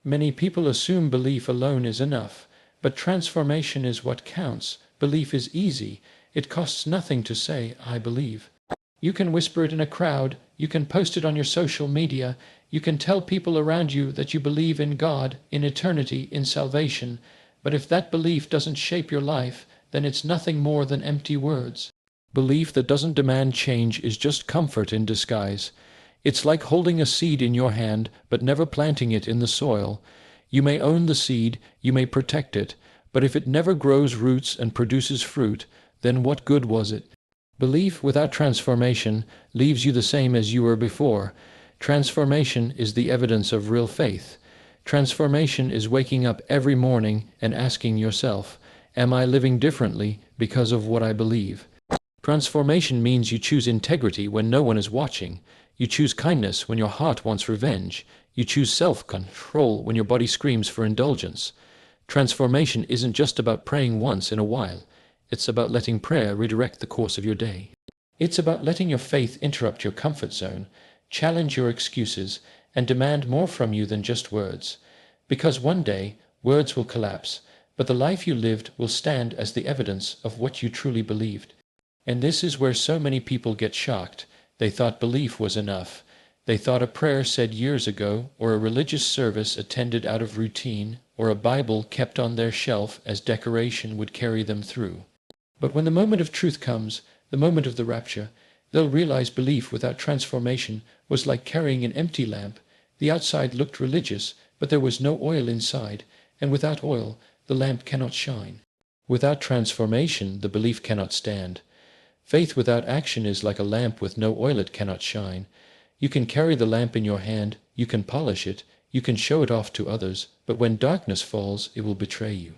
Many people assume belief alone is enough, but transformation is what counts. Belief is easy. It costs nothing to say, I believe. You can whisper it in a crowd, you can post it on your social media, you can tell people around you that you believe in God, in eternity, in salvation, but if that belief doesn't shape your life, then it's nothing more than empty words. Belief that doesn't demand change is just comfort in disguise. It's like holding a seed in your hand, but never planting it in the soil. You may own the seed, you may protect it, but if it never grows roots and produces fruit, then what good was it? Belief without transformation leaves you the same as you were before. Transformation is the evidence of real faith. Transformation is waking up every morning and asking yourself, am I living differently because of what I believe? Transformation means you choose integrity when no one is watching. You choose kindness when your heart wants revenge. You choose self-control when your body screams for indulgence. Transformation isn't just about praying once in a while. It's about letting prayer redirect the course of your day. It's about letting your faith interrupt your comfort zone, challenge your excuses, and demand more from you than just words. Because one day, words will collapse, but the life you lived will stand as the evidence of what you truly believed. And this is where so many people get shocked. They thought belief was enough. They thought a prayer said years ago, or a religious service attended out of routine, or a Bible kept on their shelf as decoration would carry them through. But when the moment of truth comes, the moment of the rapture, they'll realize belief without transformation was like carrying an empty lamp. The outside looked religious, but there was no oil inside, and without oil, the lamp cannot shine. Without transformation, the belief cannot stand. Faith without action is like a lamp with no oil, it cannot shine. You can carry the lamp in your hand, you can polish it, you can show it off to others, but when darkness falls, it will betray you.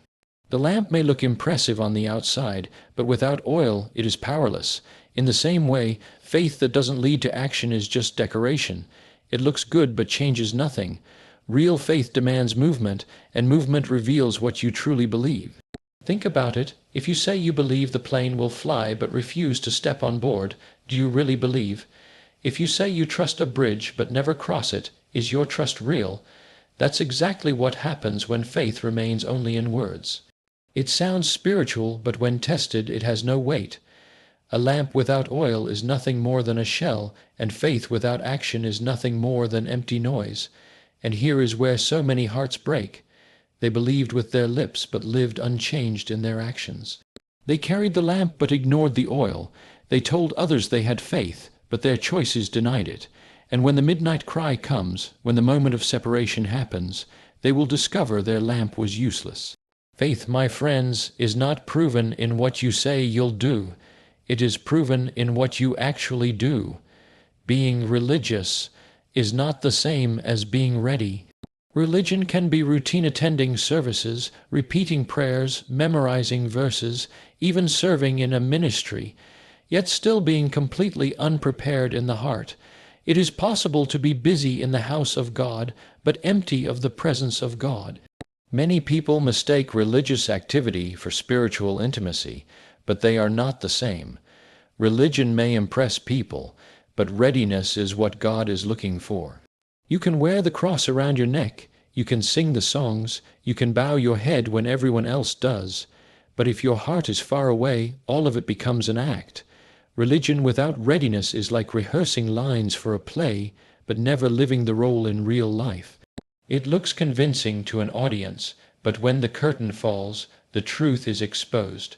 The lamp may look impressive on the outside, but without oil, it is powerless. In the same way, faith that doesn't lead to action is just decoration. It looks good but changes nothing. Real faith demands movement, and movement reveals what you truly believe. Think about it. If you say you believe the plane will fly but refuse to step on board, do you really believe? If you say you trust a bridge but never cross it, is your trust real? That's exactly what happens when faith remains only in words. It sounds spiritual, but when tested, it has no weight. A lamp without oil is nothing more than a shell, and faith without action is nothing more than empty noise. And here is where so many hearts break. They believed with their lips, but lived unchanged in their actions. They carried the lamp, but ignored the oil. They told others they had faith, but their choices denied it. And when the midnight cry comes, when the moment of separation happens, they will discover their lamp was useless. Faith, my friends, is not proven in what you say you'll do. It is proven in what you actually do. Being religious is not the same as being ready. Religion can be routine, attending services, repeating prayers, memorizing verses, even serving in a ministry, yet still being completely unprepared in the heart. It is possible to be busy in the house of God, but empty of the presence of God. Many people mistake religious activity for spiritual intimacy, but they are not the same. Religion may impress people, but readiness is what God is looking for. You can wear the cross around your neck, you can sing the songs, you can bow your head when everyone else does, but if your heart is far away, all of it becomes an act. Religion without readiness is like rehearsing lines for a play, but never living the role in real life. It looks convincing to an audience, but when the curtain falls, the truth is exposed.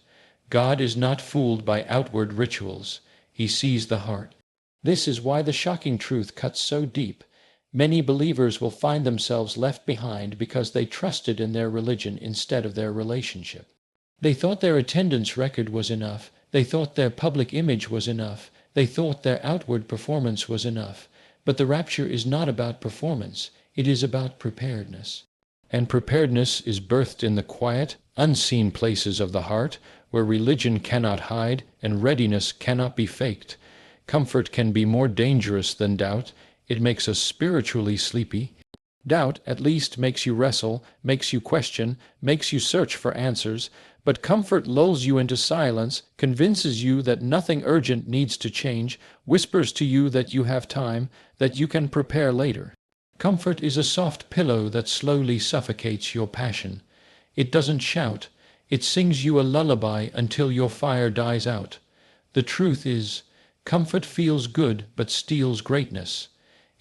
God is not fooled by outward rituals. He sees the heart. This is why the shocking truth cuts so deep. Many believers will find themselves left behind because they trusted in their religion instead of their relationship. They thought their attendance record was enough. They thought their public image was enough. They thought their outward performance was enough. But the rapture is not about performance. It is about preparedness. And preparedness is birthed in the quiet, unseen places of the heart, where religion cannot hide and readiness cannot be faked. Comfort can be more dangerous than doubt. It makes us spiritually sleepy. Doubt at least makes you wrestle, makes you question, makes you search for answers, but comfort lulls you into silence, convinces you that nothing urgent needs to change, whispers to you that you have time, that you can prepare later. Comfort is a soft pillow that slowly suffocates your passion. It doesn't shout. It sings you a lullaby until your fire dies out. The truth is, comfort feels good but steals greatness.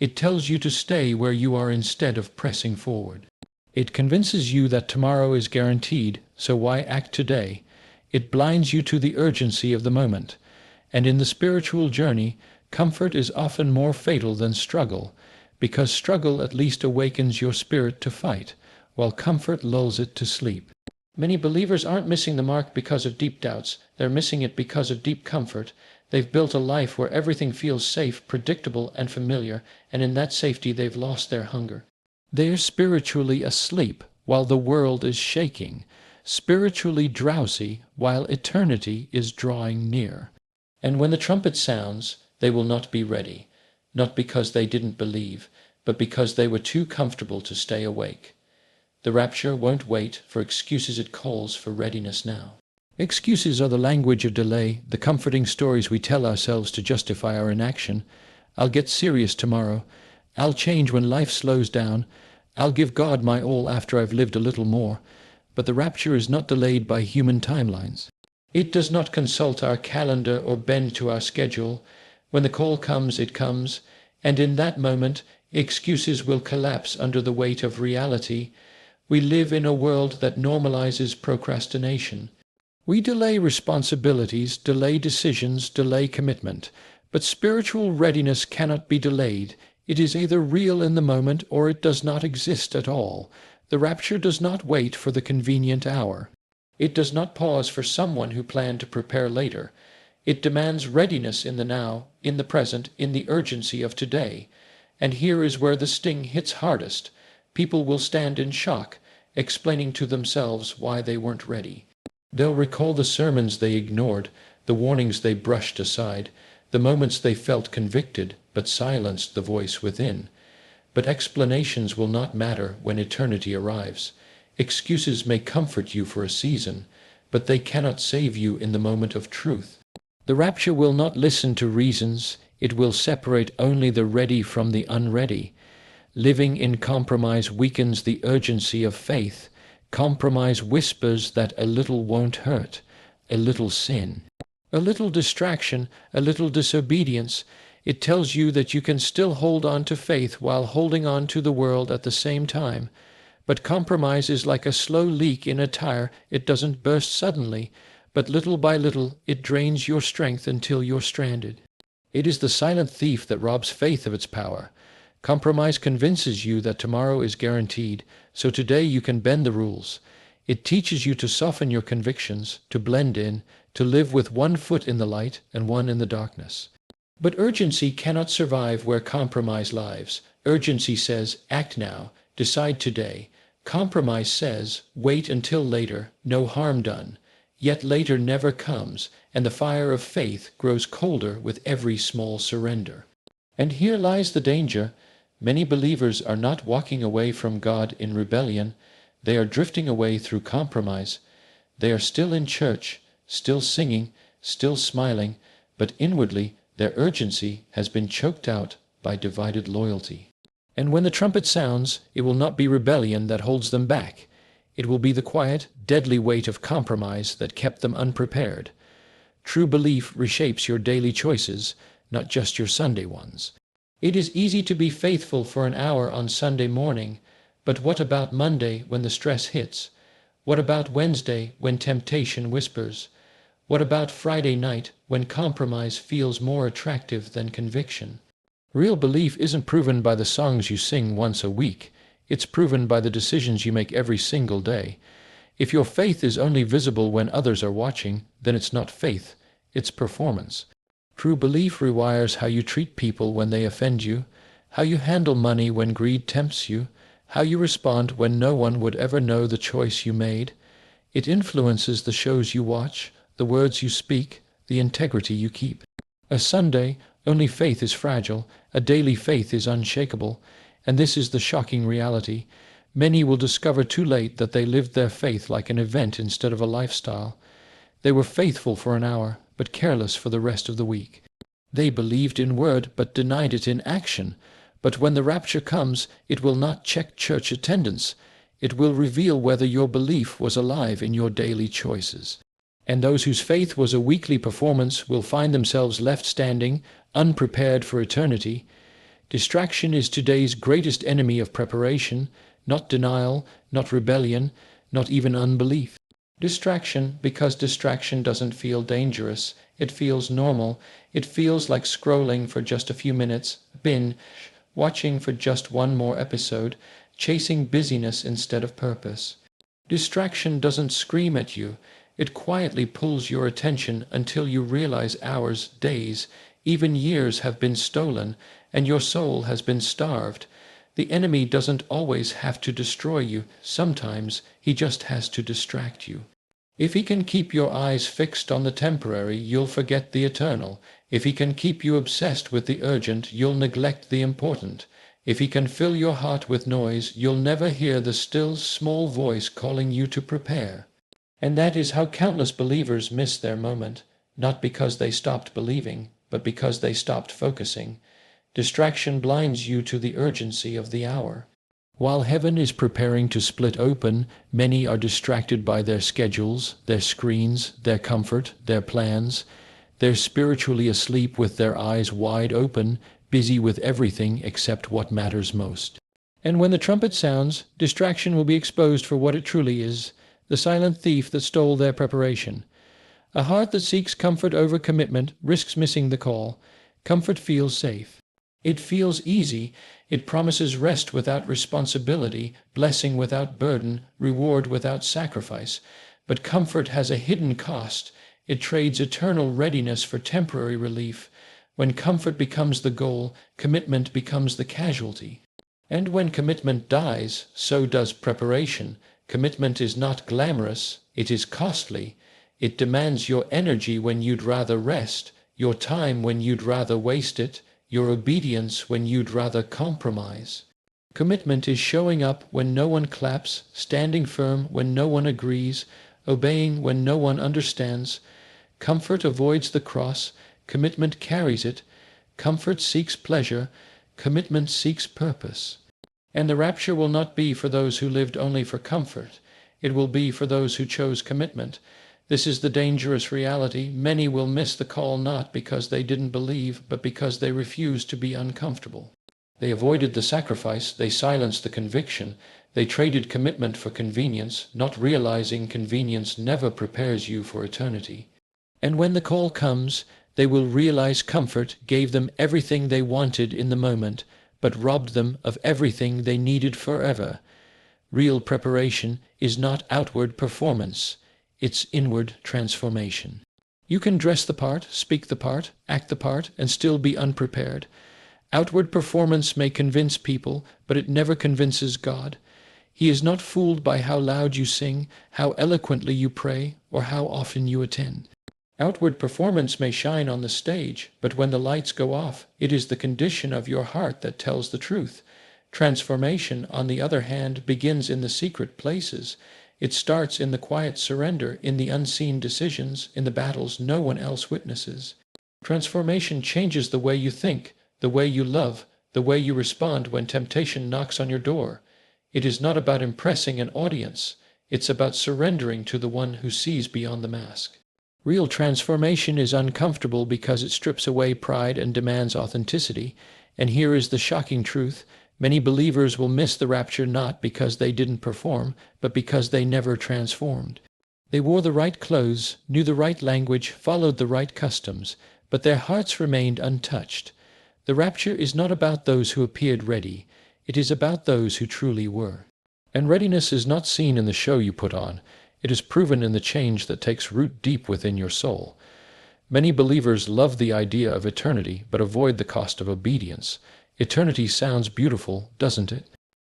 It tells you to stay where you are instead of pressing forward. It convinces you that tomorrow is guaranteed, so why act today? It blinds you to the urgency of the moment. And in the spiritual journey, comfort is often more fatal than struggle, because struggle at least awakens your spirit to fight, while comfort lulls it to sleep. Many believers aren't missing the mark because of deep doubts. They're missing it because of deep comfort. They've built a life where everything feels safe, predictable, and familiar, and in that safety they've lost their hunger. They're spiritually asleep while the world is shaking, spiritually drowsy while eternity is drawing near. And when the trumpet sounds, they will not be ready, not because they didn't believe, but because they were too comfortable to stay awake. The rapture won't wait for excuses, it calls for readiness now. Excuses are the language of delay, the comforting stories we tell ourselves to justify our inaction. I'll get serious tomorrow. I'll change when life slows down. I'll give God my all after I've lived a little more. But the rapture is not delayed by human timelines. It does not consult our calendar or bend to our schedule. When the call comes, it comes, and in that moment, excuses will collapse under the weight of reality. We live in a world that normalizes procrastination. We delay responsibilities, delay decisions, delay commitment. But spiritual readiness cannot be delayed. It is either real in the moment or it does not exist at all. The rapture does not wait for the convenient hour. It does not pause for someone who planned to prepare later. It demands readiness in the now, in the present, in the urgency of today. And here is where the sting hits hardest. People will stand in shock, explaining to themselves why they weren't ready. They'll recall the sermons they ignored, the warnings they brushed aside, the moments they felt convicted but silenced the voice within. But explanations will not matter when eternity arrives. Excuses may comfort you for a season, but they cannot save you in the moment of truth. The rapture will not listen to reasons. It will separate only the ready from the unready. Living in compromise weakens the urgency of faith. Compromise whispers that a little won't hurt, a little sin, a little distraction, a little disobedience. It tells you that you can still hold on to faith while holding on to the world at the same time. But compromise is like a slow leak in a tire. It doesn't burst suddenly, but little by little it drains your strength until you're stranded. It is the silent thief that robs faith of its power. Compromise convinces you that tomorrow is guaranteed, so today you can bend the rules. It teaches you to soften your convictions, to blend in, to live with one foot in the light and one in the darkness. But urgency cannot survive where compromise lives. Urgency says, act now, decide today. Compromise says, wait until later, no harm done. Yet later never comes, and the fire of faith grows colder with every small surrender. And here lies the danger. Many believers are not walking away from God in rebellion. They are drifting away through compromise. They are still in church, still singing, still smiling, but inwardly their urgency has been choked out by divided loyalty. And when the trumpet sounds, it will not be rebellion that holds them back. It will be the quiet, deadly weight of compromise that kept them unprepared. True belief reshapes your daily choices, not just your Sunday ones. It is easy to be faithful for an hour on Sunday morning, but what about Monday when the stress hits? What about Wednesday when temptation whispers? What about Friday night when compromise feels more attractive than conviction? Real belief isn't proven by the songs you sing once a week. It's proven by the decisions you make every single day. If your faith is only visible when others are watching, then it's not faith, it's performance. True belief rewires how you treat people when they offend you, how you handle money when greed tempts you, how you respond when no one would ever know the choice you made. It influences the shows you watch, the words you speak, the integrity you keep. A Sunday, only faith is fragile, a daily faith is unshakable, and this is the shocking reality. Many will discover too late that they lived their faith like an event instead of a lifestyle. They were faithful for an hour, but careless for the rest of the week. They believed in word, but denied it in action. But when the rapture comes, it will not check church attendance. It will reveal whether your belief was alive in your daily choices. And those whose faith was a weekly performance will find themselves left standing, unprepared for eternity. Distraction is today's greatest enemy of preparation, not denial, not rebellion, not even unbelief. Distraction, because distraction doesn't feel dangerous. It feels normal. It feels like scrolling for just a few minutes, binge, watching for just one more episode, chasing busyness instead of purpose. Distraction doesn't scream at you. It quietly pulls your attention until you realize hours, days, even years have been stolen, and your soul has been starved. The enemy doesn't always have to destroy you. Sometimes he just has to distract you. If he can keep your eyes fixed on the temporary, you'll forget the eternal. If he can keep you obsessed with the urgent, you'll neglect the important. If he can fill your heart with noise, you'll never hear the still, small voice calling you to prepare. And that is how countless believers miss their moment, not because they stopped believing, but because they stopped focusing. Distraction blinds you to the urgency of the hour. While heaven is preparing to split open, many are distracted by their schedules, their screens, their comfort, their plans. They're spiritually asleep with their eyes wide open, busy with everything except what matters most. And when the trumpet sounds, distraction will be exposed for what it truly is, the silent thief that stole their preparation. A heart that seeks comfort over commitment risks missing the call. Comfort feels safe. It feels easy. It promises rest without responsibility, blessing without burden, reward without sacrifice. But comfort has a hidden cost. It trades eternal readiness for temporary relief. When comfort becomes the goal, commitment becomes the casualty. And when commitment dies, so does preparation. Commitment is not glamorous, it is costly. It demands your energy when you'd rather rest, your time when you'd rather waste it, your obedience when you'd rather compromise. Commitment is showing up when no one claps, standing firm when no one agrees, obeying when no one understands. Comfort avoids the cross, commitment carries it. Comfort seeks pleasure, commitment seeks purpose. And the rapture will not be for those who lived only for comfort. It will be for those who chose commitment. This is the dangerous reality. Many will miss the call not because they didn't believe, but because they refused to be uncomfortable. They avoided the sacrifice, they silenced the conviction, they traded commitment for convenience, not realizing convenience never prepares you for eternity. And when the call comes, they will realize comfort gave them everything they wanted in the moment, but robbed them of everything they needed forever. Real preparation is not outward performance. It's inward transformation. You can dress the part, speak the part, act the part, and still be unprepared. Outward performance may convince people, but it never convinces God. He is not fooled by how loud you sing, how eloquently you pray, or how often you attend. Outward performance may shine on the stage, but when the lights go off, it is the condition of your heart that tells the truth. Transformation, on the other hand, begins in the secret places. It starts in the quiet surrender, in the unseen decisions, in the battles no one else witnesses. Transformation changes the way you think, the way you love, the way you respond when temptation knocks on your door. It is not about impressing an audience. It's about surrendering to the one who sees beyond the mask. Real transformation is uncomfortable because it strips away pride and demands authenticity. And here is the shocking truth. Many believers will miss the rapture not because they didn't perform, but because they never transformed. They wore the right clothes, knew the right language, followed the right customs, but their hearts remained untouched. The rapture is not about those who appeared ready. It is about those who truly were. And readiness is not seen in the show you put on. It is proven in the change that takes root deep within your soul. Many believers love the idea of eternity, but avoid the cost of obedience. Eternity sounds beautiful, doesn't it?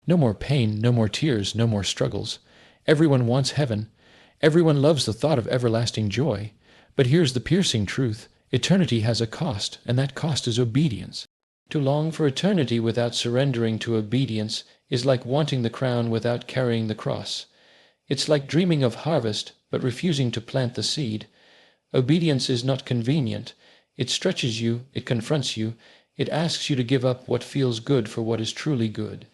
No more pain, no more tears, no more struggles. Everyone wants heaven. Everyone loves the thought of everlasting joy. But here's the piercing truth. Eternity has a cost, and that cost is obedience. To long for eternity without surrendering to obedience is like wanting the crown without carrying the cross. It's like dreaming of harvest, but refusing to plant the seed. Obedience is not convenient. It stretches you, it confronts you, It asks you to give up what feels good for what is truly good.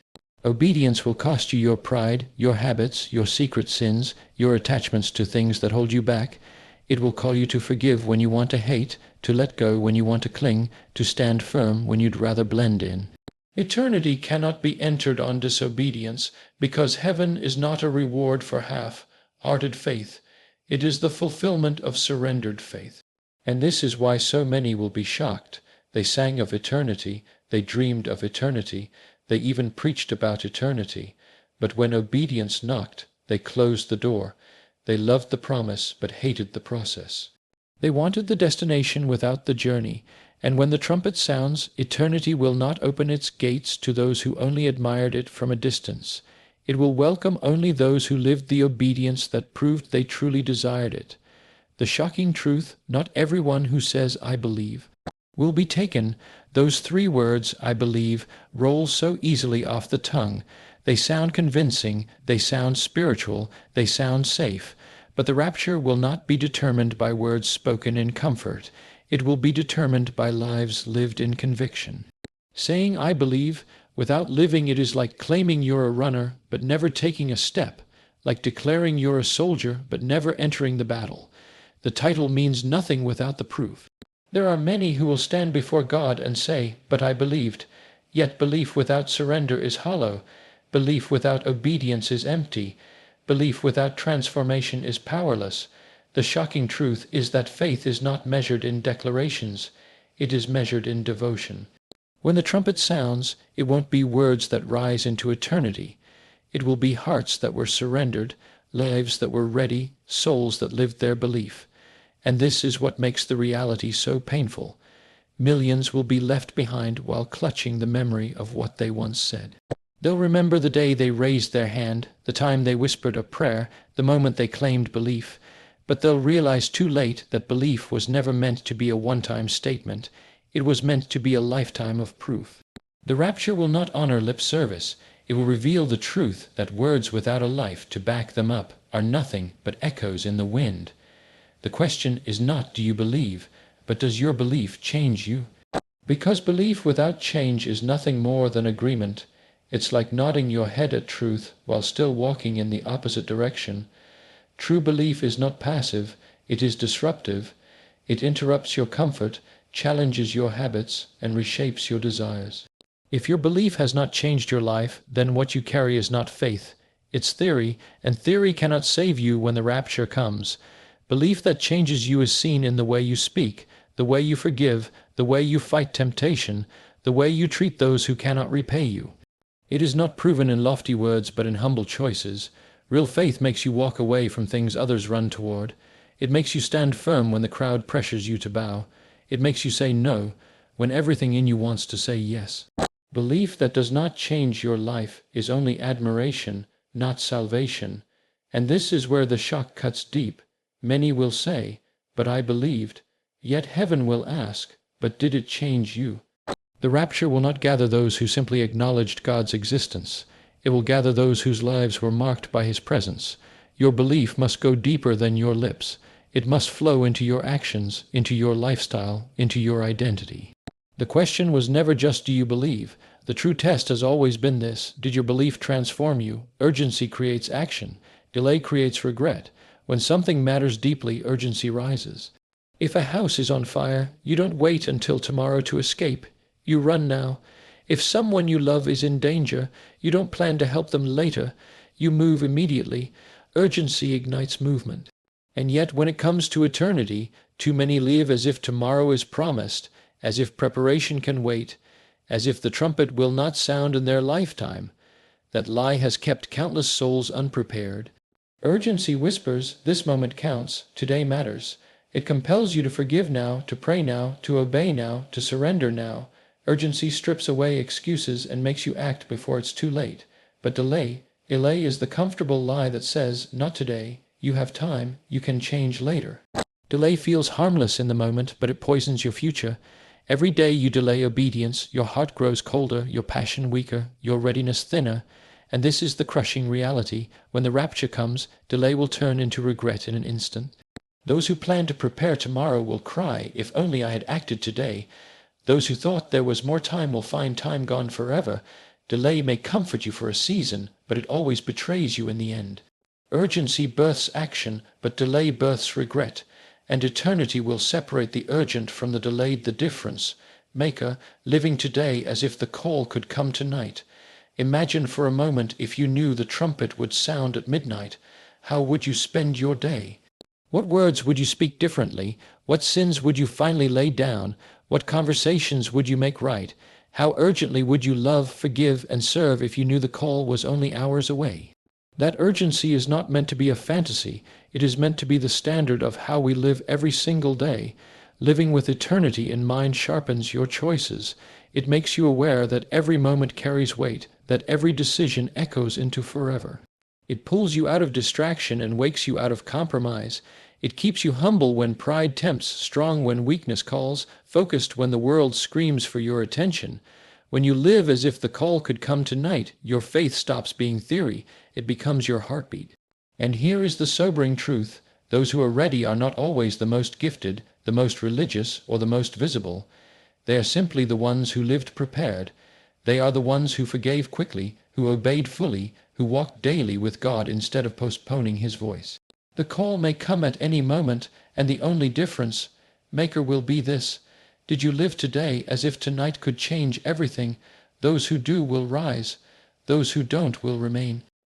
Obedience will cost you your pride, your habits, your secret sins, your attachments to things that hold you back. It will call you to forgive when you want to hate, to let go when you want to cling, to stand firm when you'd rather blend in. Eternity cannot be entered on disobedience, because heaven is not a reward for half-hearted faith. It is the fulfillment of surrendered faith. And this is why so many will be shocked. They sang of eternity, they dreamed of eternity, they even preached about eternity. But when obedience knocked, they closed the door. They loved the promise, but hated the process. They wanted the destination without the journey, and when the trumpet sounds, eternity will not open its gates to those who only admired it from a distance. It will welcome only those who lived the obedience that proved they truly desired it. The shocking truth, not everyone who says, "I believe," will be taken. Those 3 words, "I believe," roll so easily off the tongue. They sound convincing, they sound spiritual, they sound safe. But the rapture will not be determined by words spoken in comfort. It will be determined by lives lived in conviction. Saying "I believe" without living it is like claiming you're a runner but never taking a step, like declaring you're a soldier but never entering the battle. The title means nothing without the proof. There are many who will stand before God and say, "But I believed." Yet belief without surrender is hollow. Belief without obedience is empty. Belief without transformation is powerless. The shocking truth is that faith is not measured in declarations. It is measured in devotion. When the trumpet sounds, it won't be words that rise into eternity. It will be hearts that were surrendered, lives that were ready, souls that lived their belief. And this is what makes the reality so painful. Millions will be left behind while clutching the memory of what they once said. They'll remember the day they raised their hand, the time they whispered a prayer, the moment they claimed belief. But they'll realize too late that belief was never meant to be a one-time statement. It was meant to be a lifetime of proof. The rapture will not honor lip service. It will reveal the truth that words without a life to back them up are nothing but echoes in the wind. The question is not do you believe, but does your belief change you? Because belief without change is nothing more than agreement. It's like nodding your head at truth while still walking in the opposite direction. True belief is not passive, it is disruptive. It interrupts your comfort, challenges your habits, and reshapes your desires. If your belief has not changed your life, then what you carry is not faith. It's theory, and theory cannot save you when the rapture comes. Belief that changes you is seen in the way you speak, the way you forgive, the way you fight temptation, the way you treat those who cannot repay you. It is not proven in lofty words but in humble choices. Real faith makes you walk away from things others run toward. It makes you stand firm when the crowd pressures you to bow. It makes you say no when everything in you wants to say yes. Belief that does not change your life is only admiration, not salvation. And this is where the shock cuts deep. Many will say, "But I believed." Yet heaven will ask, "But did it change you?" The rapture will not gather those who simply acknowledged God's existence. It will gather those whose lives were marked by His presence. Your belief must go deeper than your lips. It must flow into your actions, into your lifestyle, into your identity. The question was never just do you believe. The true test has always been this: did your belief transform you? Urgency creates action. Delay creates regret. When something matters deeply, urgency rises. If a house is on fire, you don't wait until tomorrow to escape. You run now. If someone you love is in danger, you don't plan to help them later. You move immediately. Urgency ignites movement. And yet when it comes to eternity, too many live as if tomorrow is promised, as if preparation can wait, as if the trumpet will not sound in their lifetime. That lie has kept countless souls unprepared. Urgency whispers, "This moment counts, today matters." It compels you to forgive now, to pray now, to obey now, to surrender now. Urgency strips away excuses and makes you act before it's too late. But delay is the comfortable lie that says, "Not today, you have time, you can change later." Delay feels harmless in the moment, but it poisons your future. Every day you delay obedience, your heart grows colder, your passion weaker, your readiness thinner. And this is the crushing reality. When the rapture comes, delay will turn into regret in an instant. Those who plan to prepare tomorrow will cry, "If only I had acted today." Those who thought there was more time will find time gone forever. Delay may comfort you for a season, but it always betrays you in the end. Urgency births action, but delay births regret, and eternity will separate the urgent from the delayed. The difference. Maker, living today as if the call could come tonight. Imagine for a moment if you knew the trumpet would sound at midnight. How would you spend your day? What words would you speak differently? What sins would you finally lay down? What conversations would you make right? How urgently would you love, forgive, and serve if you knew the call was only hours away? That urgency is not meant to be a fantasy. It is meant to be the standard of how we live every single day. Living with eternity in mind sharpens your choices. It makes you aware that every moment carries weight, that every decision echoes into forever. It pulls you out of distraction and wakes you out of compromise. It keeps you humble when pride tempts, strong when weakness calls, focused when the world screams for your attention. When you live as if the call could come tonight, your faith stops being theory. It becomes your heartbeat. And here is the sobering truth. Those who are ready are not always the most gifted, the most religious, or the most visible. They are simply the ones who lived prepared. They are the ones who forgave quickly, who obeyed fully, who walked daily with God instead of postponing his voice. The call may come at any moment, and the only difference, Maker, will be this. Did you live today as if tonight could change everything? Those who do will rise. Those who don't will remain.